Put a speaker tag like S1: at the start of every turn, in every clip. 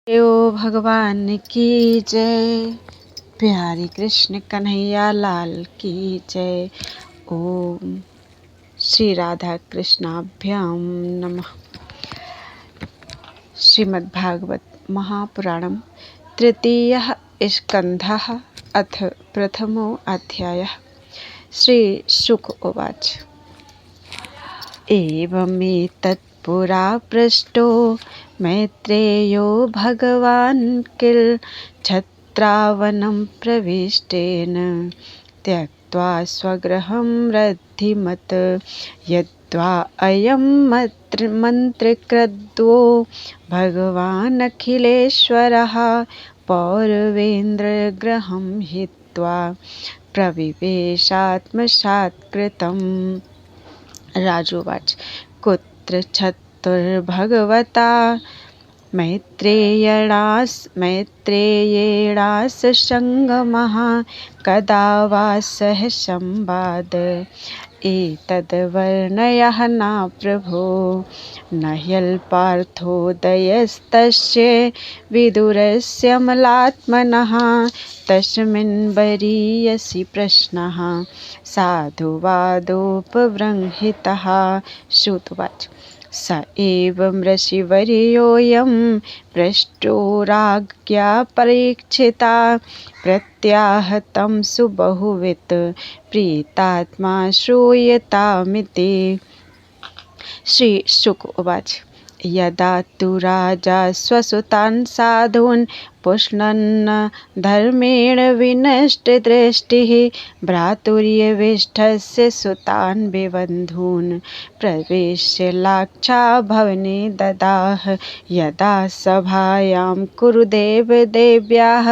S1: देव भगवान की जय। प्यारी कृष्ण कन्हैया लाल की जय। ओम श्री राधा कृष्णाभ्याम नमः। श्रीमद्भागवत महापुराणम तृतीयः स्कन्धः अथ प्रथमो अध्यायः। श्री शुक उवाच। एवमेतत् पुरा पृष्टो मैत्रेयो भगवान् किल छत्रावनं प्रविष्टेन त्यक्त्वा स्वगृहं रद्धिमत् यद्वा अयं मन्त्रकृद्वो भगवान् अखिलेश्वरः पौरवेन्द्रगृहं हित्वा प्रविवेशात्मसात्कृतम्। राजोवाच। कुत्र छत्तुर्भगवता मैत्रेयेणास संगमः कदा वा सह संवाद एतद्वर्णयः न प्रभो न ह्यल्पार्थोदयस्तस्य विदुरस्य मलात्मनः तस्मिन् वरीयसि प्रश्नः साधुवादोपबृंहितः। श्रुतवाच। स एव ऋषिवर्योऽयं पृष्टो राज्ञा परीक्षिता प्रत्याहतं सुबहुवित् प्रीतात्मा श्रूयतामिति। श्री शुक उवाच। यदा तु राजा स्वसुतान् साधून् पुष्णन् धर्मेण विनष्टदृष्टिः भ्रातुर्यविष्ठस्य सुतान् विबन्धून् प्रवेश्य लाक्षा भवने ददाह। यदा सभायां कुरुदेव देव्याः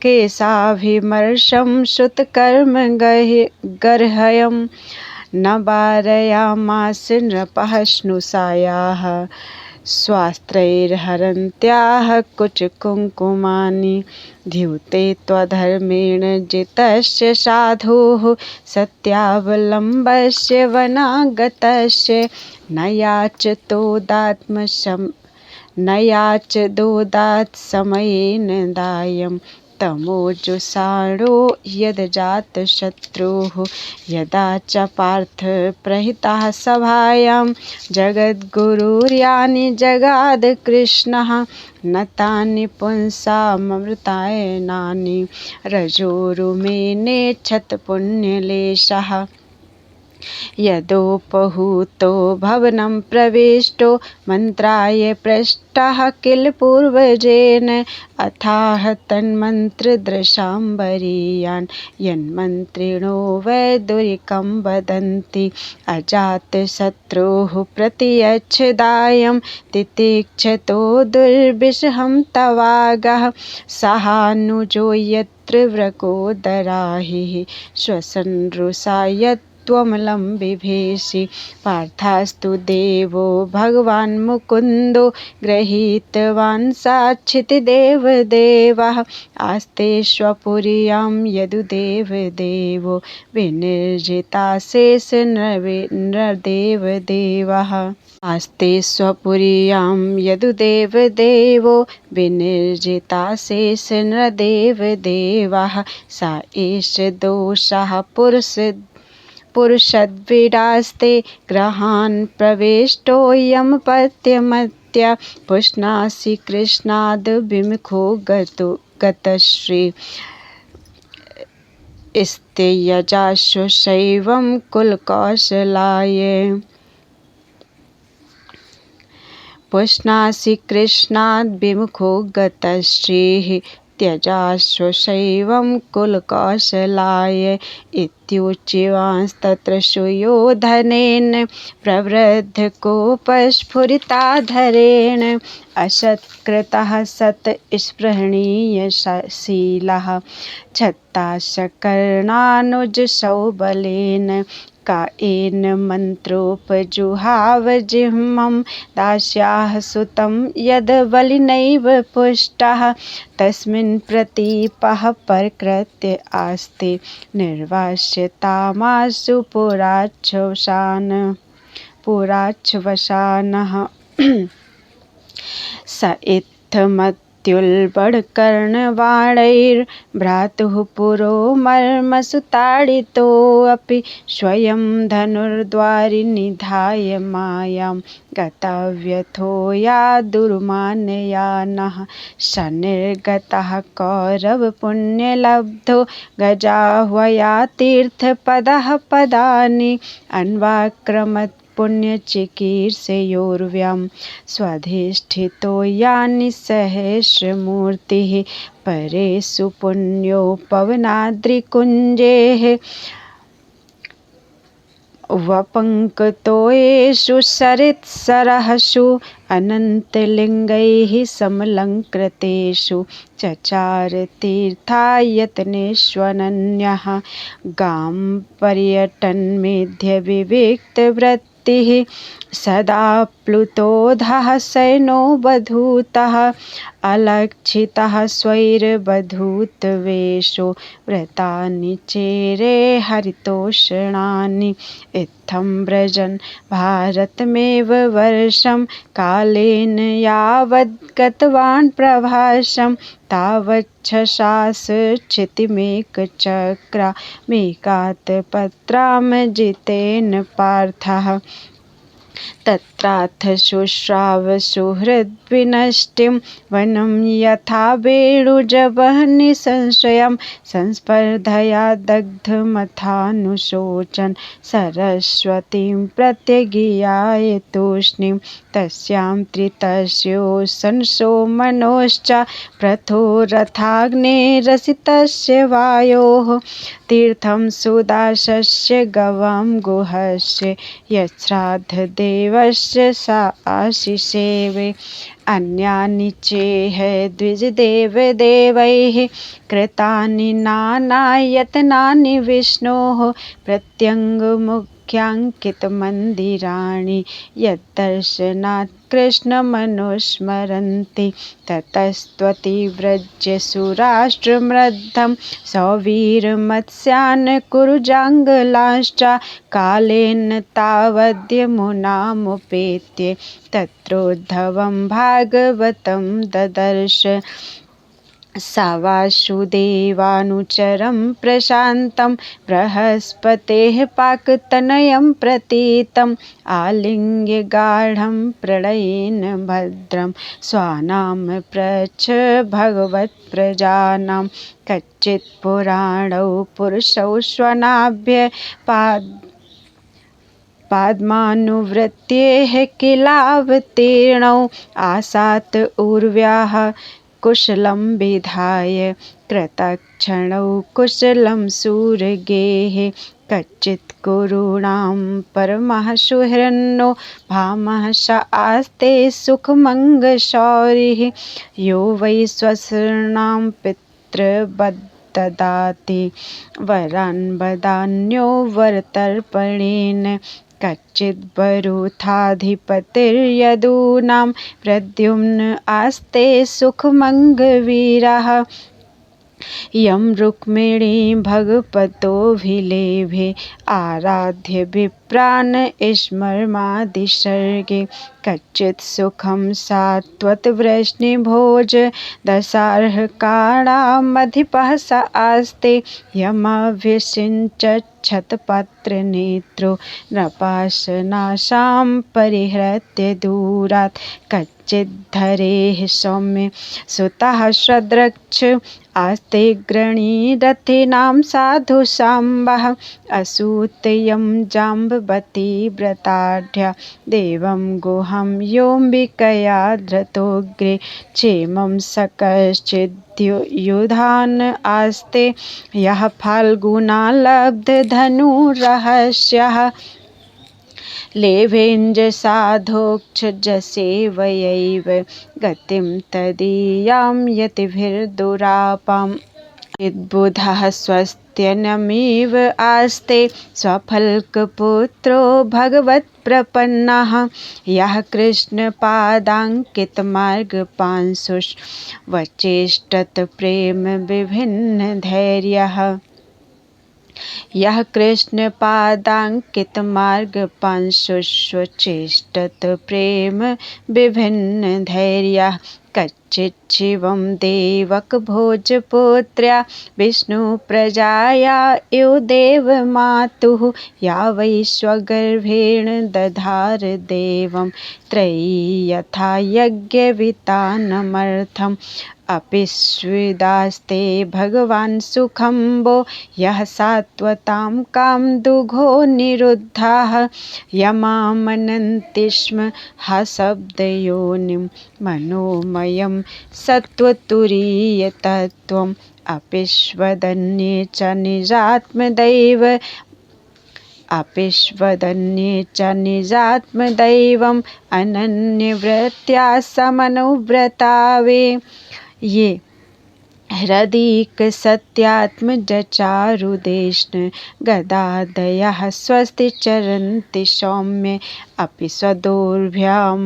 S1: केशाभिमर्शं श्रुतकर्म गर्हयम् न वारयामास नृपः स्नुषायाः स्वास्त्रैर्हरन्त्याः कुचकुङ्कुमानि द्यूते त्वधर्मेण जितस्य साधुः सत्यावलम्बस्य वनागतस्य न याचदोदात् समयेन दायम् तमोजुषाणो यद्जातशत्रुः। यदा च पार्थ प्रहितः सभायां जगद्गुरुर्यानि जगाद कृष्णः न तानि पुंसाममृतायनानि रजोरुमेनेच्छत् पुण्यलेशः। यदोपहूतो भवनं प्रविष्टो मन्त्राय पृष्टः किल पूर्वजेन अथाह तन्मन्त्रदृशाम्बरीयान् यन्मन्त्रिणो वैदुरिकं वदन्ति अजातशत्रुः प्रतियच्छदायं तितिक्षतो दुर्विषहं तवागः सहानुजो यत्र व्रकोदराहिः श्वसन्रुषा त्वमलं बिभेषि। पार्थास्तु देवो भगवान् मुकुन्दो गृहीतवान् साक्षिति देवदेवः आस्ते स्वपुर्यां यदुदेवदेवो विनिर्जिताशेष नरदेवदेवः आस्ते स्वपुर्यां यदुदेवदेवो विनिर्जिताशेष नरदेवदेवः सा एष दोषः पुरुषद्विडास्ते गृहान् प्रविष्टोऽयं पत्यमत्या पुष्णासि कृष्णाद् विमुखो गतश्री स्त्यजाशु शैवं कुलकौशलाय पुष्णासि कृष्णाद् विमुखो गतश्रीः त्यजाश्व शैवं कुलकौशलाय इत्युच्यवांस्तत्र सुयोधनेन प्रवृद्धकोपस्फुरिताधरेण असत्कृतः सत्स्पृहणीयशीलः छत्ताशकर्णानुजसौबलेन कायेन मन्त्रोपजुहाव जिह्मं दास्याः सुतं यद्बलिनैव पुष्टः तस्मिन् प्रतीपः प्रकृत्य आस्ते निर्वास्यतामासु पुराच्छवसानः स इत्थमत् प्रत्युल्बणकर्णवाणैर्भ्रातुः पुरो मर्मसुताडितोऽपि स्वयं धनुर्द्वारि निधाय मायां गतव्यथो या दुर्मानया नः सन्निर्गतः कौरवपुण्यलब्धो गजाह्वया तीर्थपदः पदानि अन्वाक्रमत् पुण्यचिकीर्षयोर्व्यां स्वाधिष्ठितो यानि सहस्रमूर्तिः परेषु पुण्यो पवनाद्रिकुञ्जेः वपङ्कतो येषु सरित्सरःषु अनन्तलिङ्गैः समलङ्कृतेषु चचार तीर्थायतनेष्वनन्यः गां पर्यटन्मेध्य विविक्तवृत्तिः सदा प्लुतोधः सैनो बधूतः अलक्षितः स्वैर्बधूतवेषो व्रतानि चेरे हरितोषणानि इत्थं व्रजन् भारतमेव वर्षं कालेन यावद् गतवान् प्रभाषं तावच्छशास क्षितिमेकचक्रामेकात् पत्रां जितेन पार्थः तत्राथ शुश्राव सुहृद्विनष्टिं वनं यथा वेणुजवह्नि संशयं संस्पर्धया दग्धमथानुशोचन् सरस्वतीं प्रत्यगियाय तूष्णीं तस्यां त्रितस्योऽसंसो मनोश्च प्रथो रथाग्नेरसितस्य वायोः तीर्थं सुदासस्य गवां गुहस्य यच्छ्राद्धदेवस्य सा आशिषेवे अन्यानि चेह द्विजदेवदेवैः कृतानि नानायतनानि विष्णोः प्रत्यङ्गमुख्याङ्कितमन्दिराणि यद्दर्शनात् कृष्णमनुस्मरन्ति ततस्त्वतिव्रज्य सुराष्ट्रमृद्धं सौवीरमत्स्यान् कुरुजाङ्गलाश्च कालेन तावद्यमुनामुपेत्य तत्रोद्धवं भागवतं ददर्श सा वासुदेवानुचरं प्रशान्तं बृहस्पतेः पाकतनयं प्रतीतम् आलिङ्ग्य गाढं प्रणयेन भद्रं स्वानाम पृच्छ भगवत्प्रजानां कच्चित् पुराणौ पुरुषौ स्वनाभ्य पाद्मानुवृत्तेः किलावतीर्णौ आसात् उर्व्याः कुशलं विधाय कृतक्षणौ कुशलं सूरगेः कच्चित् कुरूणां परमः सुहृन्नो भामः स आस्ते सुखमङ्गशौरिः यो वै स्वसृणां पितृवद्ददाति वरान् वदान्यो वरतर्पणेन कच्चिद्वरुथाधिपतिर्यदूनां प्रद्युम्न आस्ते सुखमङ्गवीरः यं रुक्मिणी भगवतोऽभिलेभे आराध्य विप्रान् स्मरमादिसर्गे कच्चित् सुखं सात्वतवृष्णिभोज दशार्हकाणामधिपः स आस्ते यमभ्यसिञ्चच्छतपत्रनेत्रो नृपाशनाशां परिहृत्य दूरात् कच्चिद्धरेः सौम्य सुतः सदृक्ष आस्ते गृणीरथीनां साधु साम्बः असूतयं जाम्बवती व्रताढ्या देवं गुहं योऽम्बिकया धृतोऽग्रे क्षेमं सकश्चिद्युधान आस्ते यः फाल्गुनालब्धधनुरहस्यः लेभेञ्जसाधोक्षजसेवयैव गतिं तदीयां यतिभिर्दुरापाम् यद्बुधः स्वस्त्यनमिव आस्ते स्वफल्कपुत्रो भगवत्प्रपन्नः यः कृष्णपादाङ्कितमार्गपांशुष्वचेष्टत प्रेम विभिन्नधैर्यः यः कृष्णपादाङ्कितमार्गपांशुष्वचेष्टत प्रेम विभिन्नधैर्यः चिच्छिवं देवकभोजपुत्र्या विष्णुप्रजाया यो देवमातुः या वै स्वगर्भेण दधार देवं त्रयी यथा यज्ञवितानमर्थम् अपिस्विदास्ते भगवान् सुखम्बो यः सात्वतां कामदुघो निरुद्धाः यमामनन्ति स्म हशब्दयोनिं मनोमयं सत्त्वतुरीयतत्त्वम् अपिष्वदन्ये च निजात्मदैवम् अनन्यव्रत्या समनुव्रता वे ये हृदिक सत्यात्मजचारुदेष्ण गदादयः स्वस्ति चरन्ति सौम्ये अपि स्वदोर्भ्यां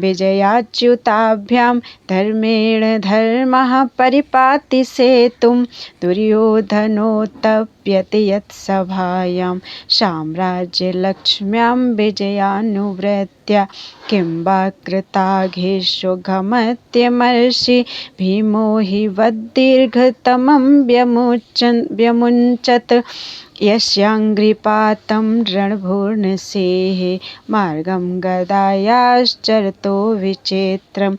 S1: विजयाच्युताभ्यां धर्मेण धर्मः परिपाति सेतुं दुर्योधनोत्तप्यते यत्सभायां साम्राज्यलक्ष्म्यां विजयानुव्रत्या किं वा कृताघेषो गमत्यमर्षि भीमो हि वद्दीर्घतमं व्यमुञ्चत् यस्याङ्घ्रिपातं रणभूर्णसेः मार्गं गदायाश्चरतो विचित्रं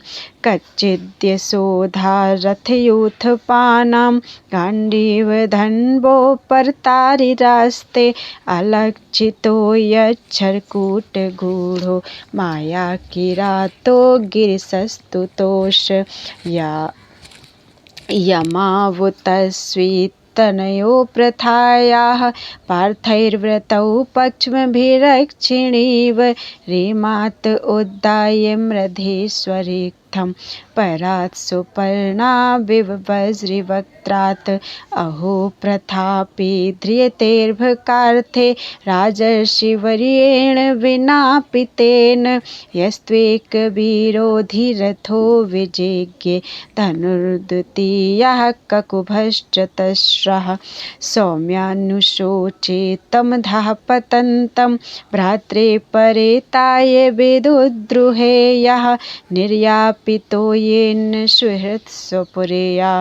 S1: कच्चिद्यशोधारथयूथपानां गाण्डीवधन्वोपरतारिरास्ते अलक्षितो यच्छर्कूटगूढो मायाकिरातो गिरिशस्तुतोष यमावुतस्वितनयो प्रथायाः पार्थैर्व्रतौ पक्ष्मभिरक्षिणीव रेमात् उद्दाय मृधेश्वरीत्थं परात् सुपर्णाविव वज्रिवक्त्रात् अहो प्रथापि ध्रियतेर्भकार्थे राजर्षिवर्येण विनापि तेन यस्त्वेकवीरोधिरथो विजिज्ञे धनुर्द्वितीयः ककुभश्चतस्रः सौम्यानुशोचितं पतन्तं भ्रात्रे परेताय विदुद्रुहेयः निर्यापितो येन सुहृत्स्वपुर्या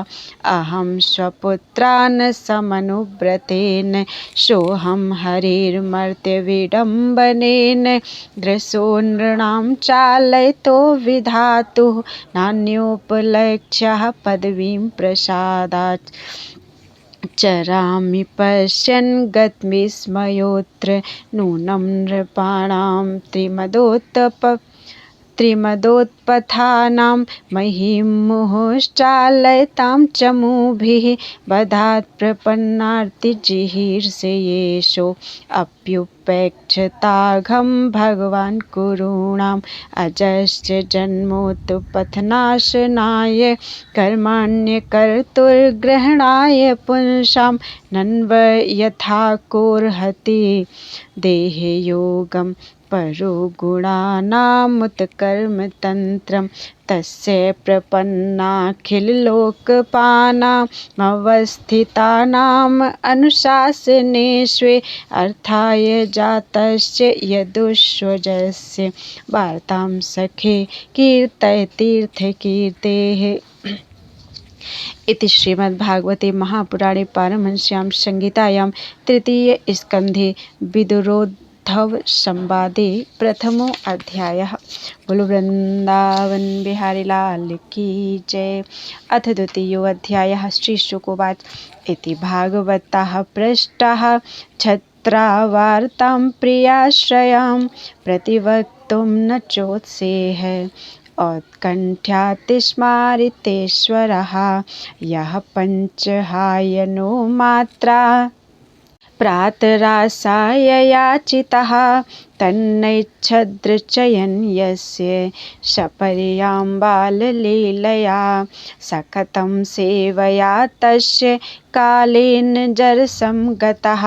S1: अहं स्वपुत्रान् समनुव्रतेन सोऽहं हरिर्मर्त्यविडम्बनेन दृशो नृणां चालयतो विधातुः नान्योपलक्ष्यः पदवीं प्रसादात् चरामि पश्यन् गतविस्मयोऽत्र नूनं नृपाणां त्रिमदोत्पथानां महिमुहुश्चालयतां चमूभिः बधात् प्रपन्नार्तिजिहीर्षयेषो अप्युपेक्षताघं भगवान् कुरूणाम् अजश्च जन्मोत्पथनाशनाय कर्माण्यकर्तुर्ग्रहणाय पुंसां नन्व यथा कोर्हति देहयोगं परो गुणानामुत्कर्मतन्त्रं तस्य प्रपन्नाखिललोकपानामवस्थितानाम् अनुशासनेष्वे अर्थाय जातस्य यदुष्वजस्य वार्तां सखे कीर्तयतीर्थकीर्तेः। इति श्रीमद्भागवते महापुराणे पारमहंस्यां संहितायां तृतीयस्कन्धे विदुरोद्धव संवादे प्रथमो अध्यायः। बोलो वृंदावन बिहारी लाल की जय। अथ द्वितीयोऽध्यायः। श्रीशुकोवाच इति भागवतः पृष्टः छत्रावार्तां प्रियाश्रयां प्रतिवक्तुं न चोत्सेह औत्कण्ठ्यातिस्मारितेश्वरः यः पञ्चहायनो मात्रा प्रातरासाय याचितः तन्नैच्छद्रचयन् यस्य सपर्यां बाललीलया सखतं सेवया तस्य कालेन जरसं गतः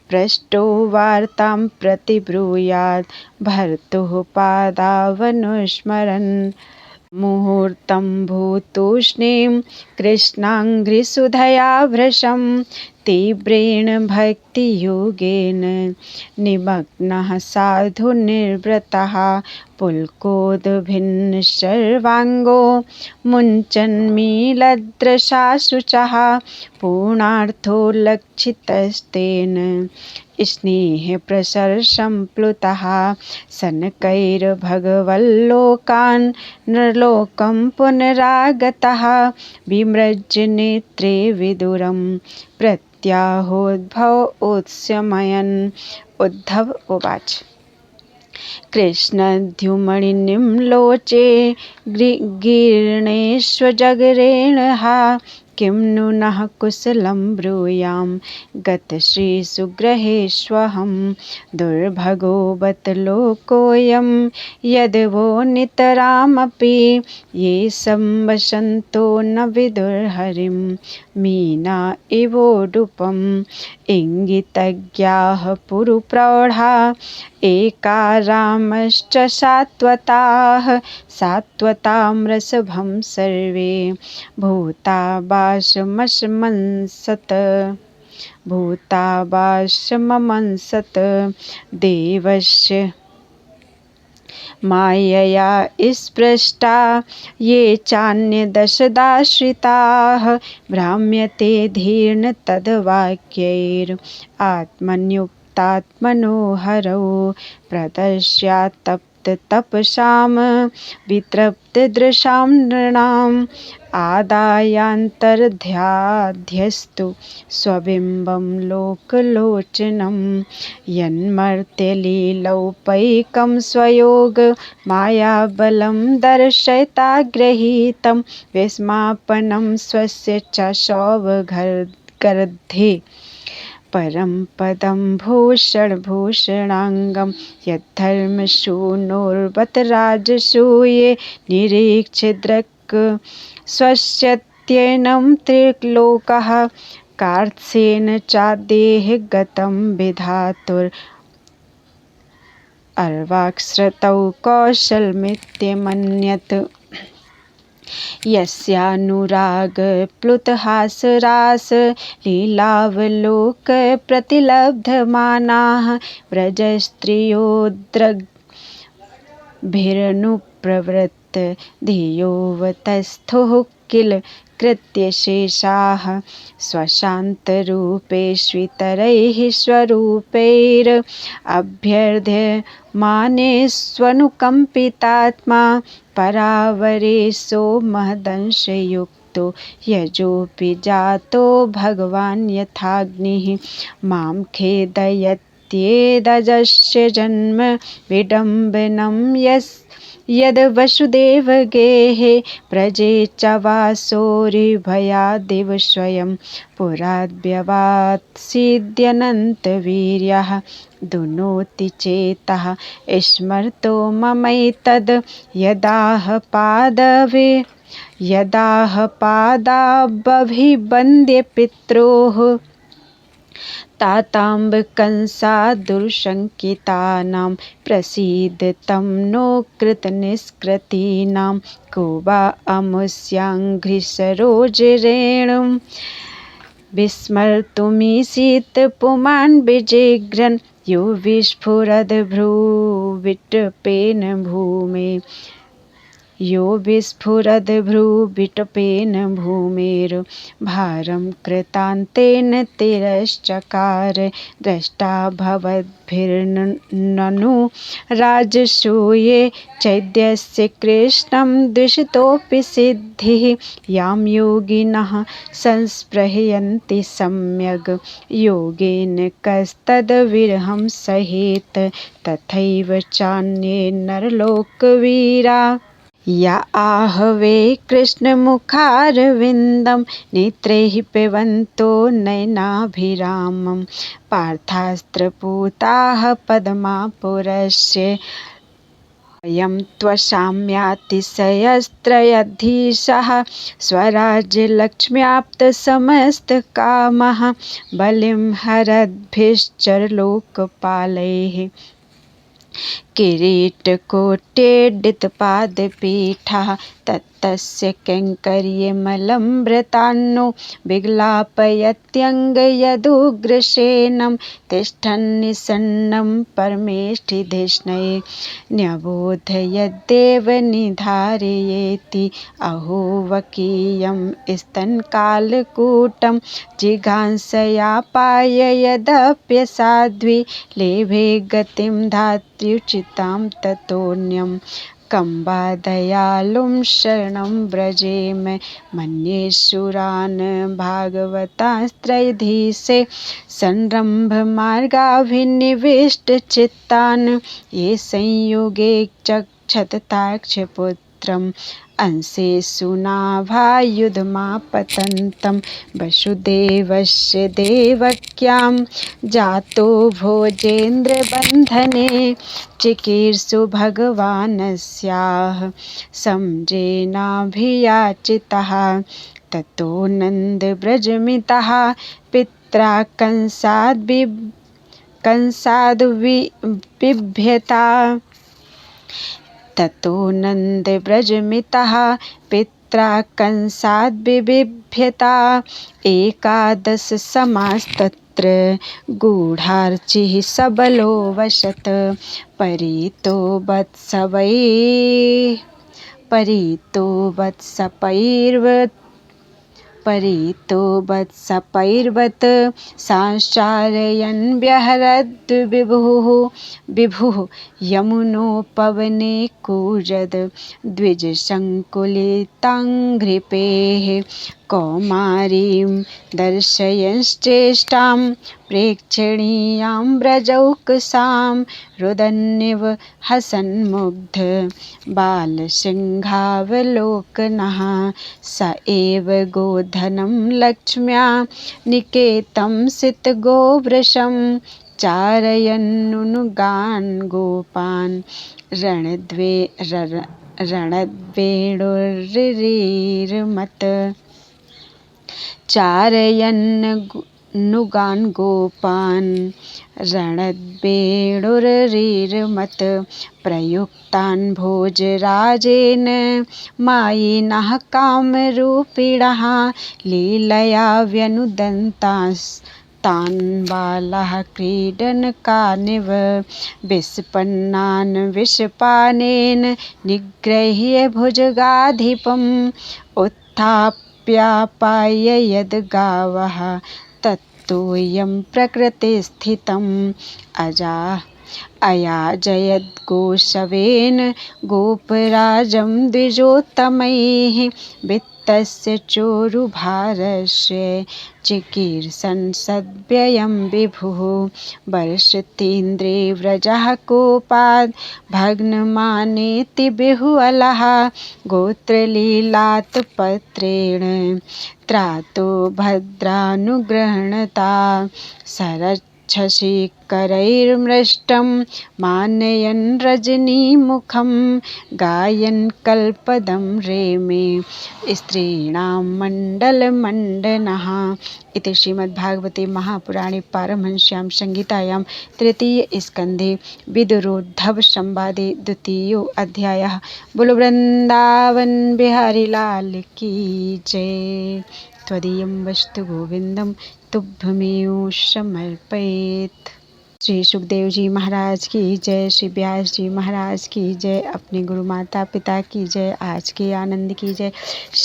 S1: पृष्टो वार्तां प्रतिब्रूयात् भर्तुः पादावनुस्मरन् मुहूर्तं भूतूष्णीं कृष्णाङ्घ्रिसुधया भृशं तीव्रेण भक्तियोगेन निमग्नः साधु निर्वृतः पुलकोद्भिन्न सर्वाङ्गो मुञ्चन्मीलदृशाशुचः पूर्णार्थो लक्षितस्तेन स्नेहप्रसरसम्प्लुतः शनकैर्भगवल्लोकान् नृलोकं पुनरागतः विमृज्य नेत्रे विदुरं प्रत्याहोद्भवोत्स्यमयन्। उद्धव उवाच कृष्णद्युमणिं लोचे गीर्णेष्वजगरेणः किं नु नः कुशलं ब्रूयां गतश्रीसुग्रहेष्वहं दुर्भगो बत लोकोऽयं यद्वो नितरामपि ये संवसन्तो न विदुर्हरिं मीना इवोडुपम् इंगितज्ञाः पुरुप्रौढा एकारामश्च सात्वताः सात्वतां सर्वे भूतावाशममंसत देवस्य मायया स्पृष्टा ये चान्य दशदाश्रिताः भ्राम्यते धीर्न तद्वाक्यैर् आत्मन्युक्तात्मनो हरौ प्रदर्श्यात्तप्त तपसाम वितृप्तदृशां नृणाम् आदायान्तर्ध्याध्यस्तु स्वबिम्बं लोकलोचनं यन्मर्त्यलीलौपैकं स्वयोग मायाबलं दर्शयताग्रहीतं विस्मापनं स्वस्य च सौवगर्धे परं पदं भूषणभूषणाङ्गं यद्धर्मसूनोर्वत राजसूये निरीक्ष्य दृक् स्वस्यत्येनं त्रिलोकः कार्त्स्येन चादेः गतं विधातुर् अर्वाक्श्रुतौ कौशलमित्यमन्यत् यस्यानुरागप्लुतहासरास लीलावलोक प्रतिलब्धमानाः व्रजस्त्रियोद्रग्भिरनुप्रवृत्त धियोवतस्थुः किल कृत्यशेषाः स्वशान्तरूपेष्वितरैः स्वरूपैरभ्यर्ध्यमानेष्वनुकम्पितात्मा परावरेशो महदंशयुक्तो यजोऽपि जातो भगवान् यथाग्निः मां खेदयत्येदजस्य जन्म विडम्बनं यद्वसुदेवगेः प्रजे च वासोरिभयादिव स्वयं पुराद्व्यवात्सीद्यनन्तवीर्यः दुनोति चेतः स्मर्तो ममैतद् यदाह पादाबभिवन्द्य पित्रोः ताताम्ब कंसादुर्शङ्कितानां प्रसीदतं नो कृतनिष्कृतीनां को वा अमुष्याङ्घ्रिसरोजरेणुं विस्मर्तुमीसीत पुमान् विजिघ्रन् यो विस्फुरद्भ्रूविटपेन भूमेर्भारं कृतान्तेन तिरश्चकार द्रष्टा भवद्भिर्ननु राजसूये चैद्यस्य कृष्णं द्विषतोऽपि सिद्धिः यां योगिनः संस्पृहयन्ति सम्यग् योगेन कस्तद्विरहं सहेत तथैव चान्ये नरलोकवीरा या आहवे कृष्णमुखारविन्दं नेत्रैः पिबन्तो नयनाभिरामं पार्थास्त्रपूताः पद्मापुरस्य अयं त्वशाम्यातिशयस्त्रयधीशः स्वराज्यलक्ष्म्याप्तसमस्तकामः बलिं हरद्भिश्चरलोकपालैः किरीटकोट्यडितपादपीठः तत्तस्य कैङ्कर्यमलम्भृतान्नो विग्लापयत्यङ्गयदुग्रसेनं तिष्ठन्निसन्नं परमेष्ठिधिष्णये न्यबोधयद्देव निधारयेति अहोवकीयं स्तनकालकूटं जिघांसयापाय यदप्यसाध्वी लेभे गतिं धात्र्युचितां ततोऽन्यं कम्बा दयालुं शरणं व्रजेम मन्येशुरान् भागवतास्त्रैधीशे संरम्भमार्गाभिनिविष्टचित्तान् ये संयुगे चक्षतताक्षपुत्रम् अंशेषु नाभायुधमापतन्तं वसुदेवस्य देवक्यां जातो भोजेन्द्रबन्धने चिकीर्षु भगवानस्याः समजेनाभियाचितः ततो नन्दव्रजमितः पित्रा कंसाद्बिभ्यता ततो नन्दव्रजमितः पित्रा कंसाद्बिभ्यता एकादशसमास्तत्र गूढार्चिः सबलो वसत परितो वत्सपैर्वत् सांश्चारयन् विभुः यमुनोपवने कूजद द्विजसङ्कुलिताङ्घ्रिपेः कौमारीं दर्शयश्चेष्टां प्रेक्षणीयां व्रजौकसां रुदन्निव हसन्मुग्ध बालसिंहावलोकनः स एव गोधनं लक्ष्म्या निकेतं सितगोवृषं चारयन्नुनुगान् गोपान् रणद्वेणुर्रिरीरमत चारयन्नुगान् गोपान् रणद्वेणुर्रिरीरमत प्रयुक्तान् भोजराजेन मायिनः कामरूपिणः लीलया व्यनुदन्तास्तान् बालाः क्रीडनकानिव विषपन्नान् विषपानेन निगृह्य भुजगाधिपम् उत्थाप्यापाय यद्गावः तत्तोऽयं प्रकृतिस्थितम् अयाजयद्गोशवेन गोपराजं द्विजोत्तमैः वित्तस्य चोरुभारस्य चिकीर्षन् सद्व्ययं विभुः वर्षतीन्द्रे व्रजः कोपाद् भग्नमानेति बिहुअलः गोत्रलीलात् पत्रेण त्रातो भद्रानुगृह्णता शशिकरैर्मृष्टं मानयन् रजनीमुखं गायन् कल्पदं रेमे स्त्रीणां मण्डलमण्डनः इति श्रीमद्भागवते महापुराणे पारमहंस्यां संहितायां तृतीयस्कन्धे विदुरोद्धव संवादे द्वितीयो अध्यायः। बोलो वृंदावन बिहारी लाल की जय। त्वदीयं वस्तु गोविंदम तुभ्यमेव समर्पयेत्। श्री सुखदेव जी महाराज की जय। श्री व्यास जी महाराज की जय। अपने गुरु माता पिता की जय। आज के आनंद की जय।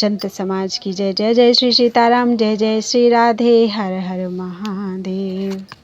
S1: संत समाज की जय। जय जय श्री सीताराम। जय जय श्री राधे। हर हर महादेव।